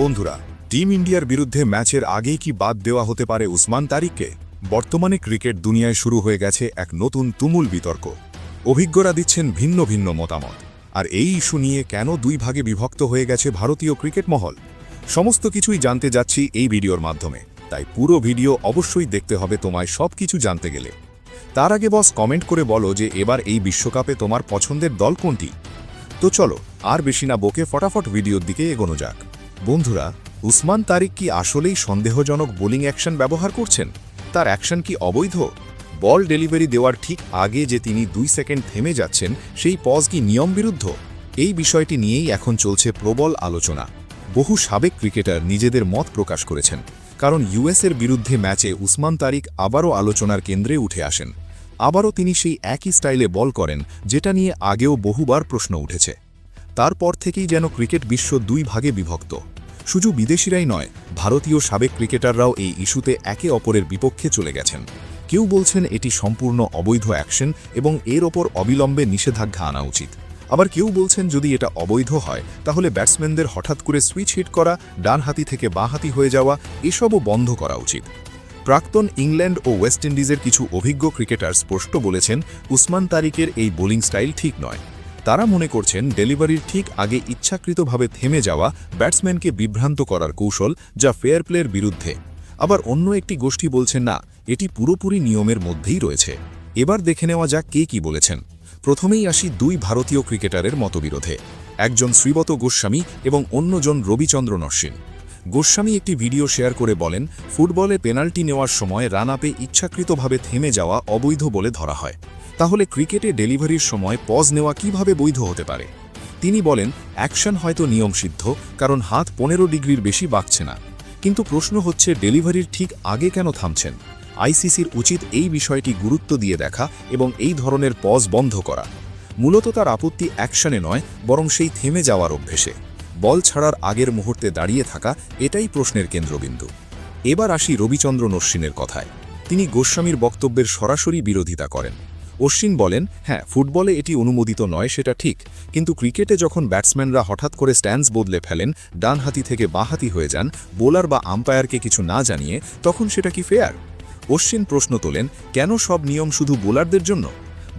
বন্ধুরা, টিম ইন্ডিয়ার বিরুদ্ধে ম্যাচের আগেই কি বাদ দেওয়া হতে পারে উসমান তারিককে? বর্তমানে ক্রিকেট দুনিয়ায় শুরু হয়ে গেছে এক নতুন তুমুল বিতর্ক। অভিজ্ঞরা দিচ্ছেন ভিন্ন ভিন্ন মতামত। আর এই ইস্যু নিয়ে কেন দুই ভাগে বিভক্ত হয়ে গেছে ভারতীয় ক্রিকেট মহল, সমস্ত কিছুই জানতে যাচ্ছি এই ভিডিওর মাধ্যমে। তাই পুরো ভিডিও অবশ্যই দেখতে হবে তোমায় সবকিছু জানতে গেলে। তার আগে বস কমেন্ট করে বলো যে এবার এই বিশ্বকাপে তোমার পছন্দের দল কোনটি। তো চলো আর বেশি না বকে ফটাফট ভিডিওর দিকে এগোনো যাক। বন্ধুরা, উসমান তারিক কি আসলেই সন্দেহজনক বোলিং অ্যাকশন ব্যবহার করছেন? তার অ্যাকশন কি অবৈধ? বল ডেলিভারি দেওয়ার ঠিক আগে যে তিনি 2 সেকেন্ড থেমে যাচ্ছেন, সেই পজ কি নিয়ম বিরুদ্ধ? এই বিষয়টি নিয়েই এখন চলছে প্রবল আলোচনা। বহু সাবেক ক্রিকেটার নিজেদের মত প্রকাশ করেছেন, কারণ ইউএসের বিরুদ্ধে ম্যাচে উসমান তারিক আবারও আলোচনার কেন্দ্রে উঠে আসেন। আবারও তিনি সেই একই স্টাইলে বল করেন, যেটা নিয়ে আগেও বহুবার প্রশ্ন উঠেছে। তারপর থেকেই যেন ক্রিকেট বিশ্ব দুই ভাগে বিভক্ত। শুধু বিদেশিরাই নয়, ভারতীয় সাবেক ক্রিকেটাররাও এই ইস্যুতে একে অপরের বিপক্ষে চলে গেছেন। কেউ বলছেন এটি সম্পূর্ণ অবৈধ অ্যাকশন এবং এর ওপর অবিলম্বে নিষেধাজ্ঞা আনা উচিত। আবার কেউ বলছেন যদি এটা অবৈধ হয় তাহলে ব্যাটসম্যানদের হঠাৎ করে সুইচ হিট করা, ডানহাতি থেকে বাঁহাতি হয়ে যাওয়া, এসবও বন্ধ করা উচিত। প্রাক্তন ইংল্যান্ড ও ওয়েস্ট ইন্ডিজের কিছু অভিজ্ঞ ক্রিকেটার স্পষ্ট বলেছেন উসমান তারিকের এই বোলিং স্টাইল ঠিক নয়। তারা মনে করছেন ডেলিভারির ঠিক আগে ইচ্ছাকৃতভাবে থেমে যাওয়া ব্যাটসম্যানকে বিভ্রান্ত করার কৌশল, যা ফেয়ার প্লের বিরুদ্ধে। আবার অন্য একটি গোষ্ঠী বলছেন না, এটি পুরোপুরি নিয়মের মধ্যেই রয়েছে। এবার দেখে নেওয়া যাক কে কি বলেছেন। প্রথমেই আসি দুই ভারতীয় ক্রিকেটারের মতবিরোধে, একজন শ্রীবত গোস্বামী এবং অন্যজন রবিচন্দ্রন অশ্বিন। গোস্বামী একটি ভিডিও শেয়ার করে বলেন, ফুটবলে পেনাল্টি নেওয়ার সময় রান আপে ইচ্ছাকৃতভাবে থেমে যাওয়া অবৈধ বলে ধরা হয়। তাহলে ক্রিকেটে ডেলিভারির সময় পজ নেওয়া কিভাবে বৈধ হতে পারে? তিনি বলেন, অ্যাকশন হয়তো নিয়মসিদ্ধ, কারণ হাত 15 ডিগ্রির বেশি বাঁকছে না। কিন্তু প্রশ্ন হচ্ছে ডেলিভারির ঠিক আগে কেন থামছেন? আইসিসির উচিত এই বিষয়টি গুরুত্ব দিয়ে দেখা এবং এই ধরনের পজ বন্ধ করা। মূলত তার আপত্তি অ্যাকশনে নয়, বরং সেই থেমে যাওয়ার অভ্যেসে। বল ছাড়ার আগের মুহূর্তে দাঁড়িয়ে থাকা, এটাই প্রশ্নের কেন্দ্রবিন্দু। এবার আসি রবিচন্দ্রন অশ্বিনের কথায়। তিনি গোস্বামীর বক্তব্যের সরাসরি বিরোধিতা করেন। অশ্বিন বলেন, হ্যাঁ, ফুটবলে এটি অনুমোদিত নয় সেটা ঠিক, কিন্তু ক্রিকেটে যখন ব্যাটসম্যানরা হঠাৎ করে স্ট্যান্স বদলে ফেলেন, ডানহাতি থেকে বাঁহাতি হয়ে যান, বোলার বা আম্পায়ারকে কিছু না জানিয়ে, তখন সেটা কি ফেয়ার? অশ্বিন প্রশ্ন তোলেন, কেন সব নিয়ম শুধু বোলারদের জন্য?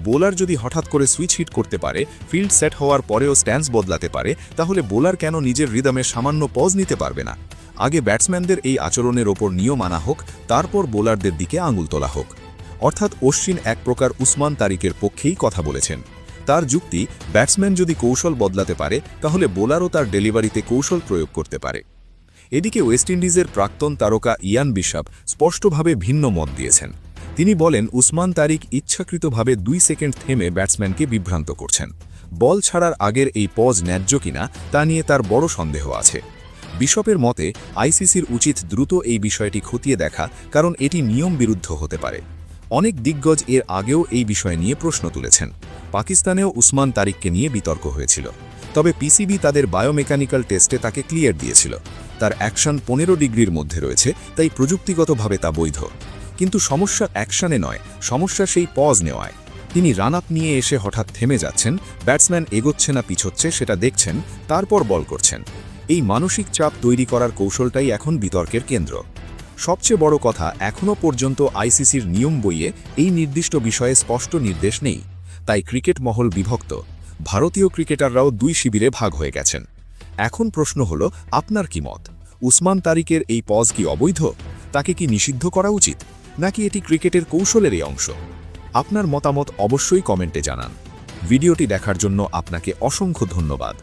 বোলার যদি হঠাৎ করে সুইচ হিট করতে পারে, ফিল্ড সেট হওয়ার পরেও স্ট্যান্স বদলাতে পারে, তাহলে বোলার কেন নিজের রিদমে সামান্য পজ নিতে পারবে না? আগে ব্যাটসম্যানদের এই আচরণের ওপর নিয়ম আনা হোক, তারপর বোলারদের দিকে আঙুল তোলা হোক। অর্থাৎ অশ্বিন এক প্রকার উসমান তারিকের পক্ষেই কথা বলেছেন। তার যুক্তি, ব্যাটসম্যান যদি কৌশল বদলাতে পারে, তাহলে বোলারও তার ডেলিভারিতে কৌশল প্রয়োগ করতে পারে। এদিকে ওয়েস্ট ইন্ডিজের প্রাক্তন তারকা ইয়ান বিশপ স্পষ্টভাবে ভিন্ন মত দিয়েছেন। তিনি বলেন, উসমান তারিক ইচ্ছাকৃতভাবে 2 সেকেন্ড থেমে ব্যাটসম্যানকে বিভ্রান্ত করছেন। বল ছাড়ার আগের এই পজ ন্যায্য কিনা তা নিয়ে তার বড় সন্দেহ আছে। বিশপের মতে আইসিসির উচিত দ্রুত এই বিষয়টি খতিয়ে দেখা, কারণ এটি নিয়ম বিরুদ্ধ হতে পারে। অনেক দিগ্গজ এর আগেও এই বিষয় নিয়ে প্রশ্ন তুলেছেন। পাকিস্তানেও উসমান তারিককে নিয়ে বিতর্ক হয়েছিল, তবে পিসিবি তাদের বায়োমেকানিক্যাল টেস্টে তাকে ক্লিয়ার দিয়েছিল। তার অ্যাকশন 15 ডিগ্রির মধ্যে রয়েছে, তাই প্রযুক্তিগতভাবে তা বৈধ। কিন্তু সমস্যা অ্যাকশনে নয়, সমস্যা সেই পজ নেওয়ায়। তিনি রান আপ নিয়ে এসে হঠাৎ থেমে যাচ্ছেন, ব্যাটসম্যান এগোচ্ছে না পিছোচ্ছে সেটা দেখছেন, তারপর বল করছেন। এই মানসিক চাপ তৈরি করার কৌশলটাই এখন বিতর্কের কেন্দ্র। সবচেয়ে বড় কথা, এখনও পর্যন্ত আইসিসির নিয়ম বইয়ে এই নির্দিষ্ট বিষয়ে স্পষ্ট নির্দেশ নেই। তাই ক্রিকেট মহল বিভক্ত। ভারতীয় ক্রিকেটাররাও দুই শিবিরে ভাগ হয়ে গেছেন। এখন প্রশ্ন হল, আপনার কি মত? উসমান তারিকের এই পজ কি অবৈধ? তাকে কি নিষিদ্ধ করা উচিত, নাকি এটি ক্রিকেটের কৌশলেরই অংশ? আপনার মতামত অবশ্যই কমেন্টে জানান। ভিডিওটি দেখার জন্য আপনাকে অসংখ্য ধন্যবাদ।